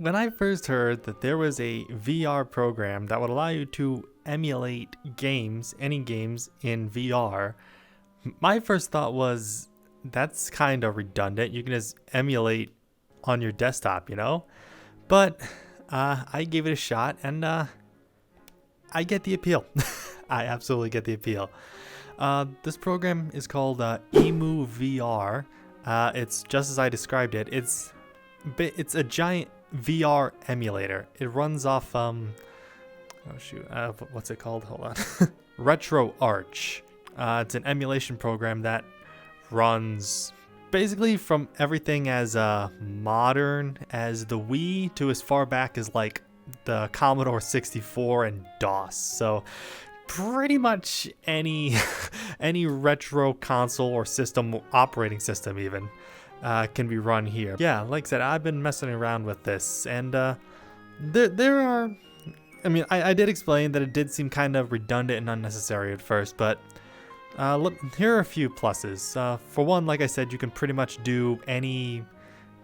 When I first heard that there was a VR program that would allow you to emulate games, any games in VR, my first thought was that's kind of redundant. You can just emulate on your desktop, you know? But I gave it a shot and I get the appeal. I absolutely get the appeal. This program is called EmuVR. It's just as I described it. It's a giant VR emulator. It runs off what's it called? Hold on. RetroArch. It's an emulation program that runs basically from everything as modern as the Wii to as far back as like the Commodore 64 and DOS. So pretty much any any retro console or system, operating system even, can be run here. Yeah, like I said, I've been messing around with this, and there are, I mean, I did explain that it did seem kind of redundant and unnecessary at first, but look, here are a few pluses. For one, like I said, you can pretty much do any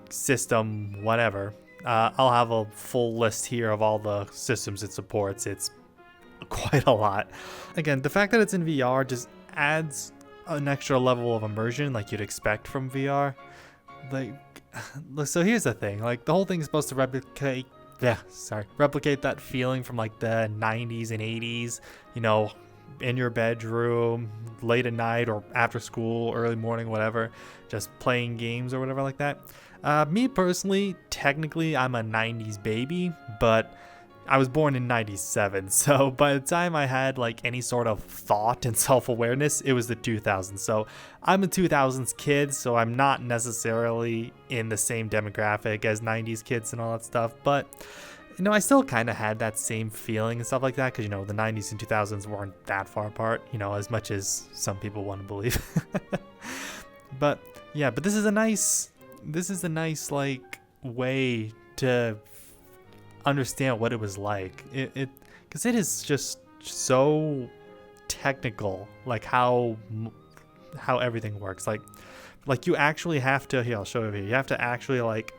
system, whatever. I'll have a full list here of all the systems it supports. It's quite a lot. Again, the fact that it's in VR just adds an extra level of immersion like you'd expect from VR. Like, so here's the thing, like the whole thing is supposed to replicate that feeling from like the 90s and 80s, you know, in your bedroom, late at night or after school, early morning, whatever, just playing games or whatever like that. Me personally, technically I'm a 90s baby, but I was born in 97, so by the time I had like any sort of thought and self-awareness, it was the 2000s. So I'm a 2000s kid, so I'm not necessarily in the same demographic as 90s kids and all that stuff, but you know, I still kind of had that same feeling and stuff like that, because you know, the 90s and 2000s weren't that far apart, you know, as much as some people want to believe. But yeah, but this is a nice like way to understand what it was like. It because it is just so technical, like how everything works. Like you actually have to, here I'll show you here. You have to actually, like,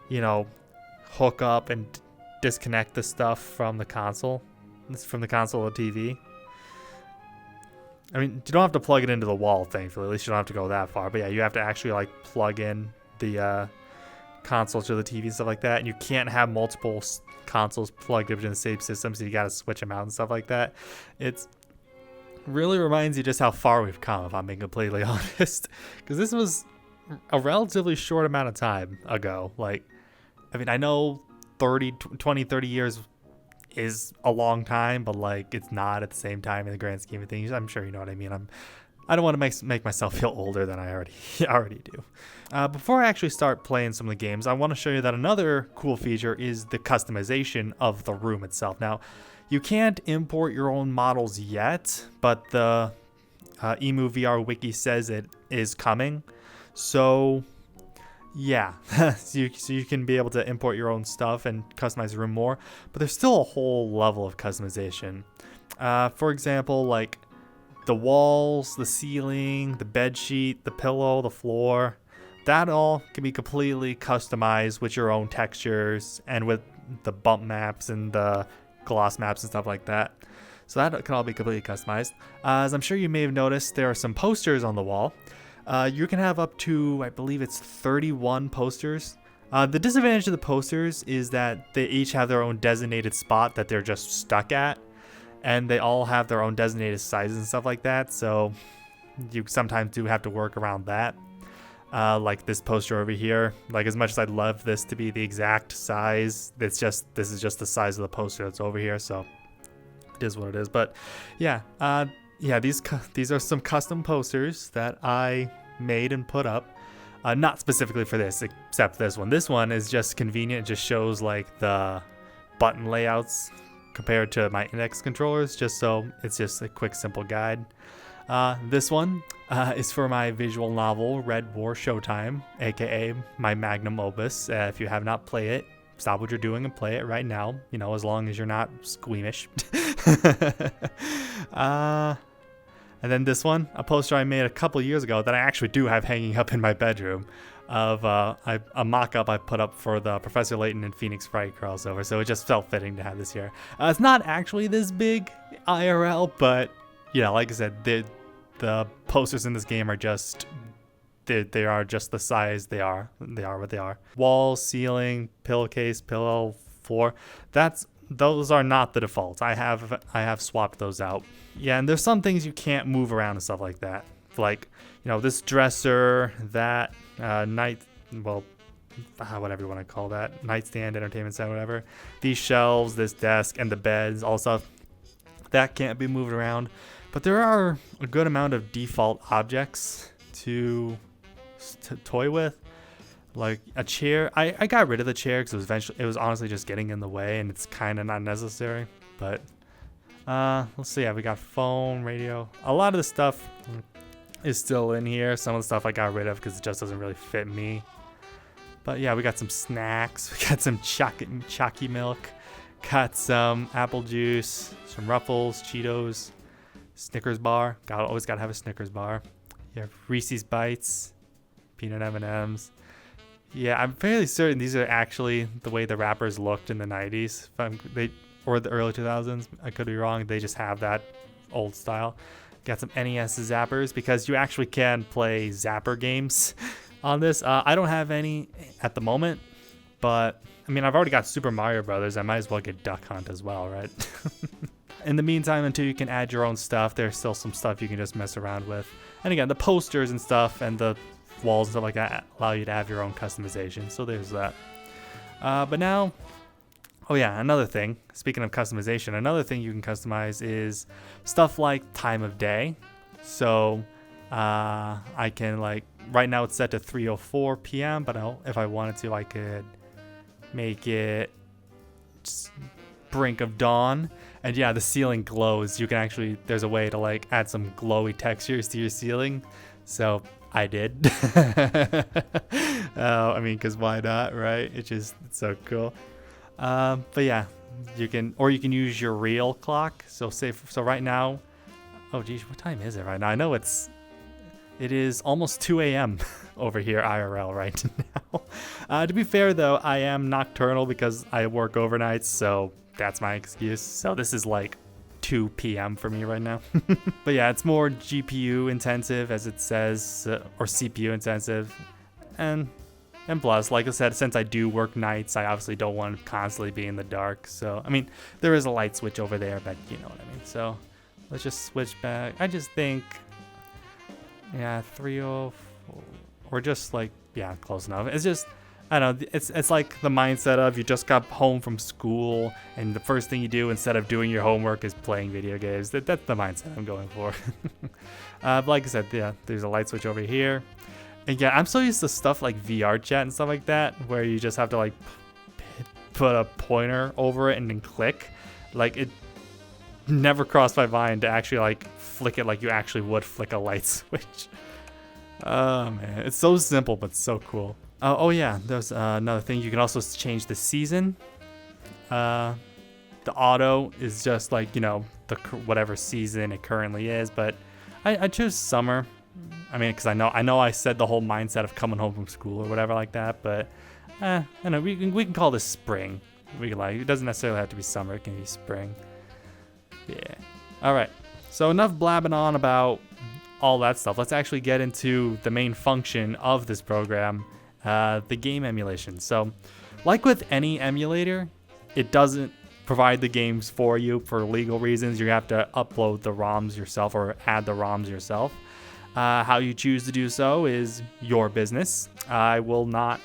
you know, hook up and disconnect the stuff from the console or TV. I mean, you don't have to plug it into the wall, thankfully. At least you don't have to go that far. But yeah, you have to actually like plug in the console to the TV and stuff like that. And you can't have multiple consoles plugged into the same system, so you got to switch them out and stuff like that. It's really reminds you just how far we've come, if I'm being completely honest. Because this was a relatively short amount of time ago. Like, I mean, I know 30 years is a long time, but like it's not at the same time in the grand scheme of things. I'm sure you know what I mean. I don't want to make myself feel older than I already do. Before I actually start playing some of the games, I want to show you that another cool feature is the customization of the room itself. Now, you can't import your own models yet, but the EmuVR wiki says it is coming. So yeah, so you can be able to import your own stuff and customize the room more, but there's still a whole level of customization. For example, like the walls, the ceiling, the bed sheet, the pillow, the floor, that all can be completely customized with your own textures and with the bump maps and the gloss maps and stuff like that. So that can all be completely customized. As I'm sure you may have noticed, there are some posters on the wall. You can have up to, I believe it's 31 posters. The disadvantage of the posters is that they each have their own designated spot that they're just stuck at, and they all have their own designated sizes and stuff like that, so you sometimes do have to work around that. Like this poster over here, like as much as I'd love this to be the exact size, this is just the size of the poster that's over here, so it is what it is. But yeah, these are some custom posters that I made and put up. Not specifically for this, except this one. This one is just convenient. It just shows like the button layouts compared to my index controllers, just so it's just a quick, simple guide. This one is for my visual novel, Red War Showtime, aka my magnum opus. If you have not played it, stop what you're doing and play it right now, you know, as long as you're not squeamish. And then this one, a poster I made a couple years ago that I actually do have hanging up in my bedroom. of a mock-up I put up for the Professor Layton and Phoenix Wright crossover, so it just felt fitting to have this here. It's not actually this big IRL, but yeah, like I said, the posters in this game are just they are just the size they are. They are what they are. Wall, ceiling, pillowcase, pillow, floor. Those are not the defaults. I have swapped those out. Yeah, and there's some things you can't move around and stuff like that. Like, you know, this dresser, that whatever you want to call that, nightstand, entertainment center, whatever. These shelves, this desk, and the beds, all stuff that can't be moved around. But there are a good amount of default objects to toy with. Like a chair. I got rid of the chair because it was honestly just getting in the way, and it's kind of not necessary. But let's see. Yeah, we got phone, radio. A lot of the stuff is still in here. Some of the stuff I got rid of because it just doesn't really fit me. But yeah, we got some snacks. We got some chalky milk. Got some apple juice, some Ruffles, Cheetos, Snickers bar. Always gotta have a Snickers bar. You have Reese's Bites, peanut M&Ms. Yeah, I'm fairly certain these are actually the way the wrappers looked in the 90s. Or the early 2000s. I could be wrong. They just have that old style. Got some NES zappers because you actually can play zapper games on this. I don't have any at the moment, but I mean, I've already got Super Mario Brothers. I might as well get Duck Hunt as well, right? In the meantime, until you can add your own stuff, there's still some stuff you can just mess around with. And again, the posters and stuff and the walls and stuff like that allow you to have your own customization. So there's that. But now, oh yeah, another thing. Speaking of customization, another thing you can customize is stuff like time of day. So I can, like, right now it's set to 3:04 p.m., but if I wanted to, I could make it just brink of dawn. And yeah, the ceiling glows. You can actually, there's a way to like add some glowy textures to your ceiling. So I did. I mean, because why not, right? It's so cool. But yeah, you can use your real clock. So right now, oh geez, what time is it right now? I know it is almost 2 a.m. over here IRL right now. To be fair though, I am nocturnal because I work overnights, so that's my excuse. So this is like 2 p.m. for me right now. But yeah, it's more GPU intensive, as it says, or CPU intensive. And plus, like I said, since I do work nights, I obviously don't want to constantly be in the dark. So, I mean, there is a light switch over there, but you know what I mean. So let's just switch back. I just think, yeah, 304, or just like, yeah, close enough. It's just, I don't know, it's like the mindset of you just got home from school and the first thing you do instead of doing your homework is playing video games. That's the mindset I'm going for. Like I said, yeah, there's a light switch over here. And yeah, I'm so used to stuff like VR chat and stuff like that, where you just have to like put a pointer over it and then click. Like, it never crossed my mind to actually like flick it like you actually would flick a light switch. Oh man, it's so simple but so cool. Oh yeah, there's another thing. You can also change the season. The auto is just like, you know, whatever season it currently is, but I chose summer. I mean, because I know I said the whole mindset of coming home from school or whatever like that, but I know we can call this spring. We can, like, it doesn't necessarily have to be summer. It can be spring. Yeah. All right. So enough blabbing on about all that stuff. Let's actually get into the main function of this program. The game emulation. So, like with any emulator, it doesn't provide the games for you for legal reasons. You have to upload the ROMs yourself or add the ROMs yourself. How you choose to do so is your business. I will not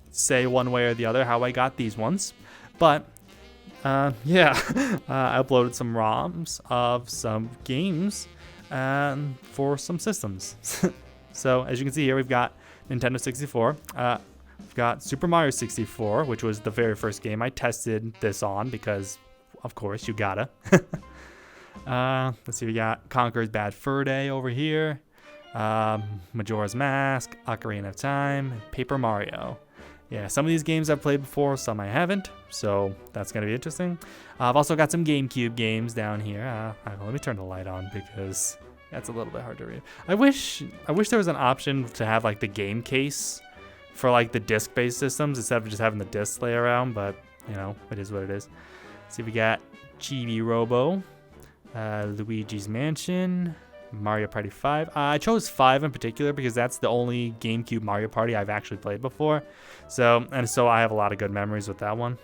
say one way or the other how I got these ones, but yeah, I uploaded some ROMs of some games for some systems. So as you can see here, we've got Nintendo 64. We've got Super Mario 64, which was the very first game I tested this on because, of course, you gotta. Let's see, we got Conker's Bad Fur Day over here, Majora's Mask, Ocarina of Time, and Paper Mario. Yeah, some of these games I've played before, some I haven't, so that's going to be interesting. I've also got some GameCube games down here. Let me turn the light on because That's a little bit hard to read. I wish there was an option to have like the game case for like the disc-based systems instead of just having the discs lay around, but you know, it is what it is. See, we got Chibi Robo, Luigi's Mansion, Mario Party 5. I chose 5 in particular because that's the only GameCube Mario Party I've actually played before. So I have a lot of good memories with that one.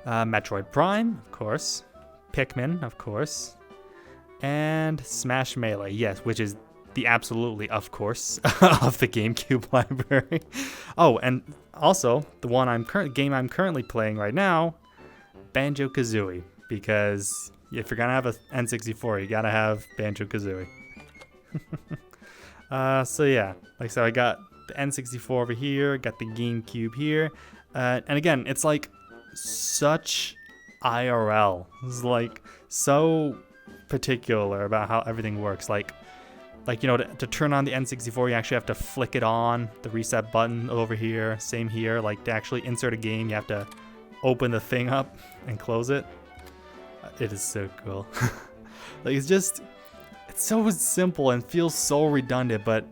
Metroid Prime, of course. Pikmin, of course. And Smash Melee, yes, which is the absolutely, of course, of the GameCube library. Oh, and also the game I'm currently playing right now, Banjo-Kazooie, because if you're gonna have a N64, you gotta have Banjo-Kazooie. So yeah, like so I got the N64 over here, got the GameCube here, and again, it's like such IRL. It's like so particular about how everything works. Like you know, to turn on the N64, you actually have to flick it on, the reset button over here. Same here. Like to actually insert a game, you have to open the thing up and close it. It is so cool. Like it's so simple and feels so redundant, but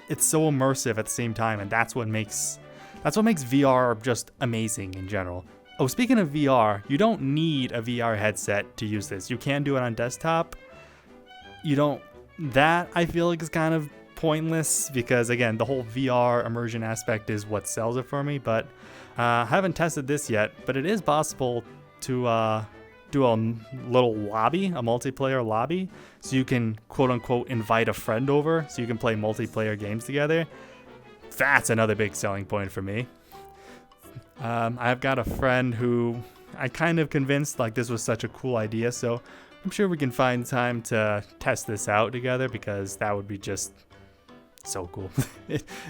it's so immersive at the same time, and that's what makes VR just amazing in general. Oh, speaking of VR, you don't need a VR headset to use this. You can do it on desktop. That I feel like is kind of pointless because again, the whole VR immersion aspect is what sells it for me, but I haven't tested this yet, but it is possible to do a little lobby, a multiplayer lobby, so you can quote unquote invite a friend over so you can play multiplayer games together. That's another big selling point for me. I've got a friend who I kind of convinced like this was such a cool idea, so I'm sure we can find time to test this out together because that would be just so cool.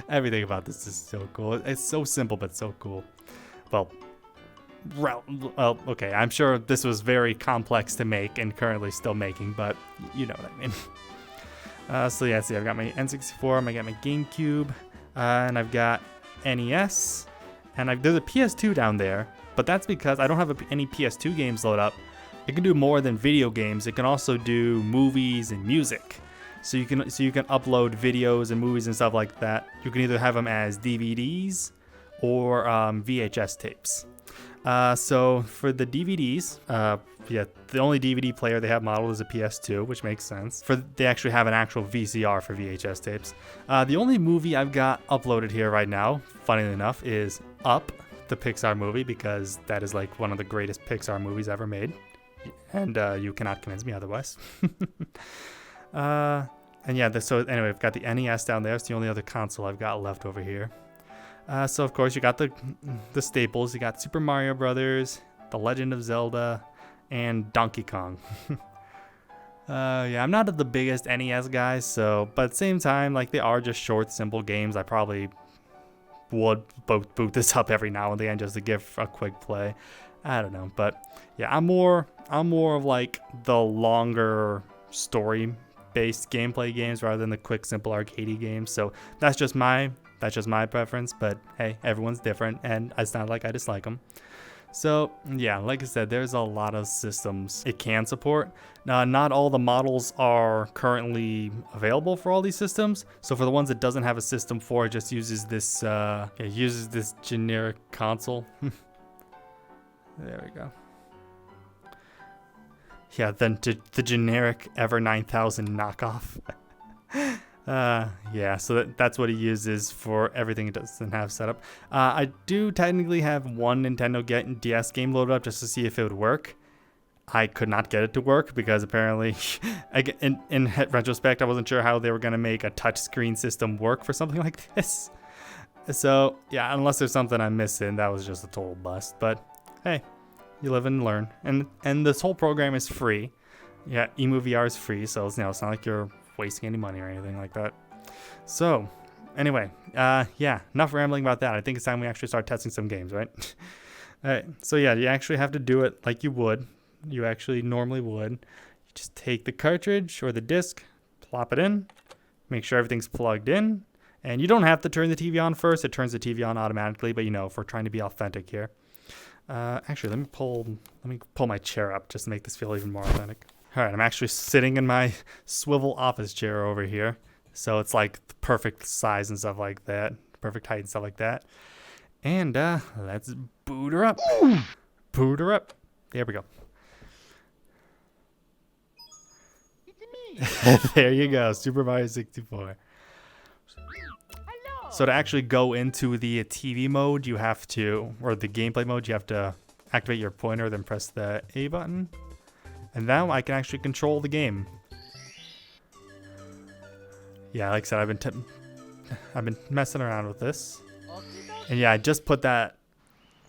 Everything about this is so cool. It's so simple but so cool. Well, okay, I'm sure this was very complex to make and currently still making, but you know what I mean. So yeah, see, I've got my N64, I got my GameCube, and I've got NES, and there's a PS2 down there, but that's because I don't have any PS2 games loaded up. It can do more than video games. It can also do movies and music. So you can upload videos and movies and stuff like that. You can either have them as DVDs or VHS tapes. So for the DVDs, the only DVD player they have modeled is a PS2, which makes sense. They actually have an actual VCR for VHS tapes. The only movie I've got uploaded here right now, funnily enough, is Up, the Pixar movie, because that is like one of the greatest Pixar movies ever made. And you cannot convince me otherwise. And yeah, so anyway, I've got the NES down there. It's the only other console I've got left over here. So of course you got the staples. You got Super Mario Brothers, The Legend of Zelda, and Donkey Kong. Yeah, I'm not the biggest NES guy, but at the same time, like they are just short, simple games. I probably would boot this up every now and then just to give a quick play. I don't know, but yeah, I'm more of like the longer story-based gameplay games rather than the quick, simple arcadey games. So that's just my preference. But hey, everyone's different, and it's not like I dislike them. So yeah, like I said, there's a lot of systems it can support. Not all the models are currently available for all these systems. So for the ones it doesn't have a system for, it just uses this generic console. There we go. Yeah, then the generic Ever 9000 knockoff. Yeah, so that's what he uses for everything it doesn't have set up. I do technically have one Nintendo DS game loaded up just to see if it would work. I could not get it to work because apparently, in retrospect, I wasn't sure how they were going to make a touchscreen system work for something like this. So, yeah, unless there's something I'm missing, that was just a total bust. But hey, you live and learn. And this whole program is free. Yeah, EmuVR is free, so it's not like you're wasting any money or anything like that. So, anyway, yeah, enough rambling about that. I think it's time we actually start testing some games, right? All right, so yeah, you actually have to do it like you actually normally would. You just take the cartridge or the disc, plop it in, make sure everything's plugged in, and you don't have to turn the TV on first. It turns the TV on automatically, but if we're trying to be authentic here. Actually, let me pull my chair up just to make this feel even more authentic. All right, I'm actually sitting in my swivel office chair over here. So it's like the perfect size and stuff like that. Perfect height and stuff like that. And let's boot her up. Boot her up. There we go. There you go, Super Mario 64. So to actually go into the TV mode, you have to, or the gameplay mode, you have to activate your pointer, then press the A button. And now I can actually control the game. Yeah, like I said, I've been messing around with this. And yeah, I just put that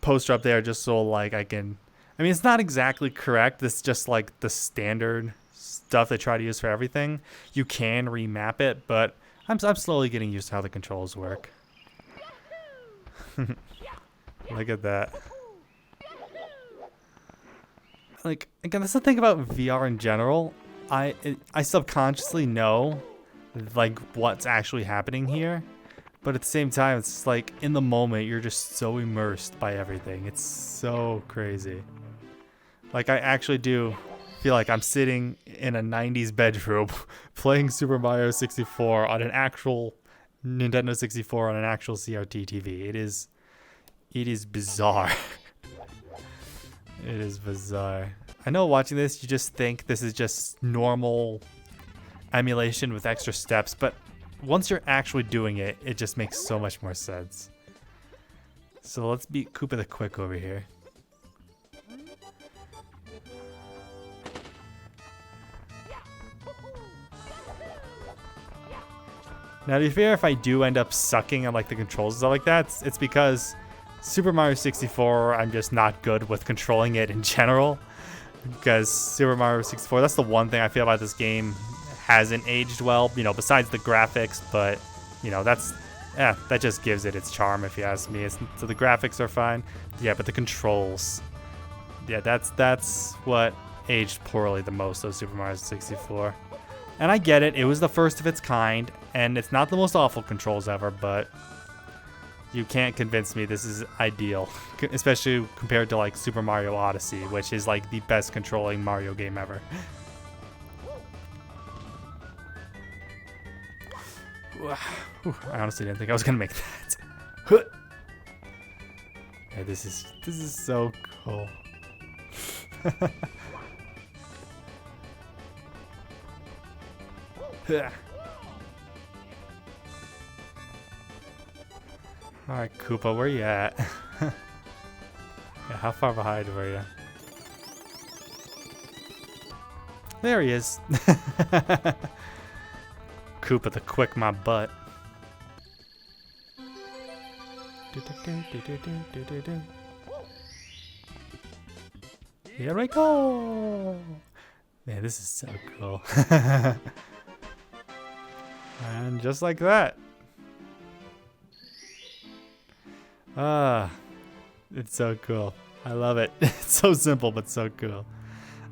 poster up there just so like I can, I mean, it's not exactly correct. It's just like the standard stuff they try to use for everything. You can remap it, but I'm slowly getting used to how the controls work. Look at that. Like, again, that's the thing about VR in general. I subconsciously know like what's actually happening here, but at the same time, it's like in the moment you're just so immersed by everything. It's so crazy. Like, I actually do feel like I'm sitting in a 90s bedroom playing Super Mario 64 on an actual Nintendo 64 on an actual CRT TV. It is bizarre. It is bizarre. I know watching this, you just think this is just normal emulation with extra steps, but once you're actually doing it, it just makes so much more sense. So let's beat Koopa the Quick over here. Now, to be fair, if I do end up sucking at like the controls and stuff like that, it's because Super Mario 64, I'm just not good with controlling it in general. Because Super Mario 64, that's the one thing I feel about this game hasn't aged well, you know, besides the graphics, but, you know, that just gives it its charm, if you ask me. So the graphics are fine, yeah, but the controls, yeah, that's what aged poorly the most of Super Mario 64. And I get it, it was the first of its kind, and it's not the most awful controls ever, but you can't convince me this is ideal, especially compared to like Super Mario Odyssey, which is like the best controlling Mario game ever. I honestly didn't think I was gonna make that. Yeah, this is so cool. Alright, Koopa, where you at? Yeah, how far behind were you? There he is. Koopa the Quick, my butt. Here we go! Man, this is so cool. And just like that. It's so cool. I love it. It's so simple, but so cool.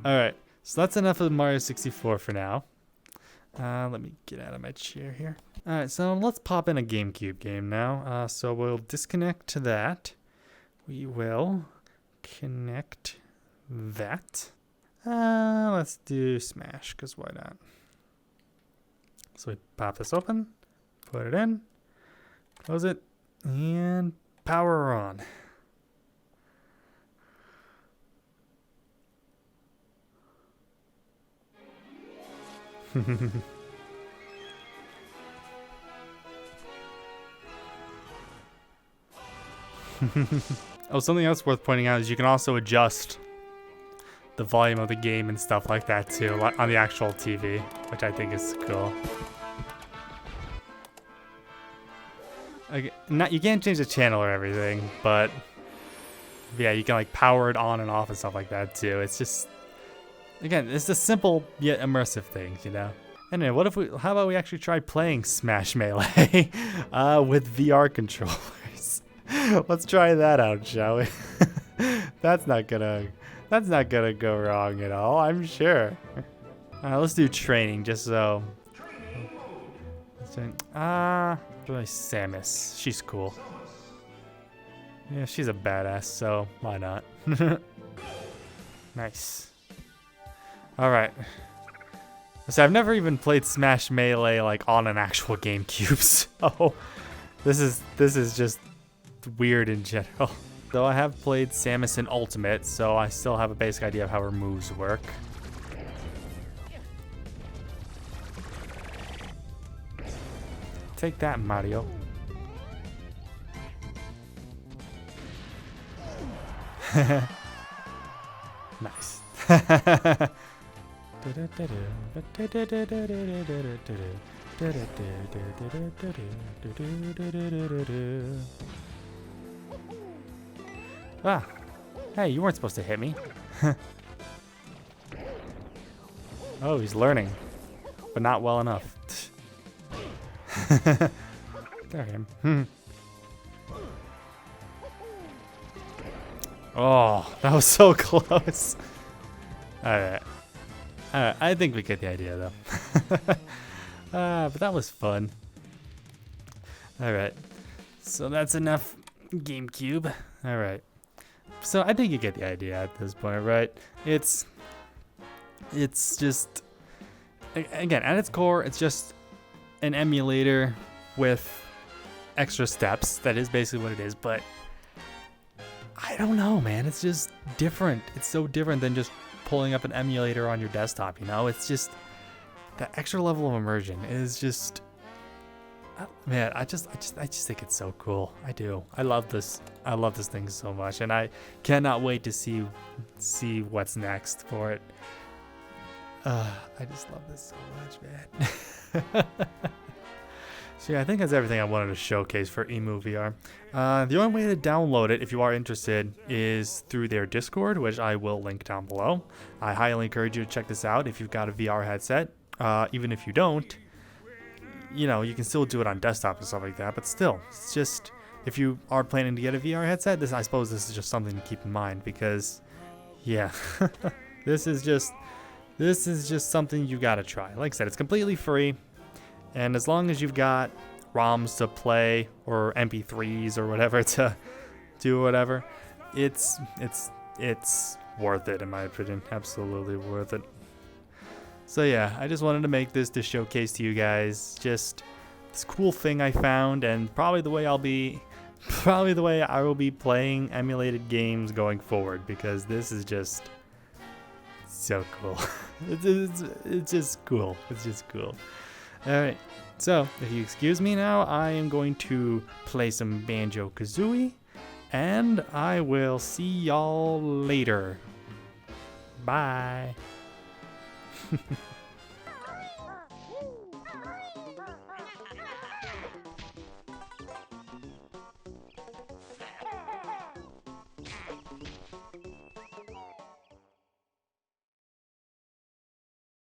Alright, so that's enough of Mario 64 for now. Let me get out of my chair here. Alright, so let's pop in a GameCube game now. So we'll disconnect to that. We will connect that. Let's do Smash, because why not? So we pop this open, put it in, close it, and power on. Oh, something else worth pointing out is you can also adjust the volume of the game and stuff like that too on the actual TV, which I think is cool. You can't change the channel or everything, but yeah, you can like power it on and off and stuff like that too. It's just, again, it's a simple yet immersive thing, you know. Anyway, how about we actually try playing Smash Melee with VR controllers? Let's try that out, shall we? That's not gonna go wrong at all, I'm sure. Let's do training just so. Really Samus. She's cool. Yeah, she's a badass, so why not? Nice. Alright. So I've never even played Smash Melee like on an actual GameCube, so this is just weird in general. So I have played Samus in Ultimate, so I still have a basic idea of how her moves work. Take that, Mario. Nice. Ah, hey, you weren't supposed to hit me. Oh, he's learning, but not well enough. There him. Oh, that was so close. Alright. Alright, I think we get the idea though. But that was fun. Alright. So that's enough GameCube. Alright. So I think you get the idea at this point, right? It's just, again, at its core, it's just an emulator with extra steps. That is basically what it is, but I don't know, man. It's just different. It's so different than just pulling up an emulator on your desktop, you know? It's just that extra level of immersion is just, man, I just think it's so cool. I do. I love this. I love this thing so much, and I cannot wait to see what's next for it. I just love this so much, man. So yeah, I think that's everything I wanted to showcase for EmuVR. The only way to download it, if you are interested, is through their Discord, which I will link down below. I highly encourage you to check this out if you've got a VR headset. Even if you don't, you know, you can still do it on desktop and stuff like that, but still, it's just, if you are planning to get a VR headset, I suppose this is just something to keep in mind, because, yeah, this is just something you gotta try. Like I said, it's completely free. And as long as you've got ROMs to play or MP3s or whatever to do whatever, it's worth it in my opinion. Absolutely worth it. So yeah, I just wanted to make this to showcase to you guys just this cool thing I found, and probably the way I will be playing emulated games going forward, because this is just so cool. It's just cool. It's just cool. Alright, so if you excuse me now, I am going to play some Banjo-Kazooie, and I will see y'all later. Bye.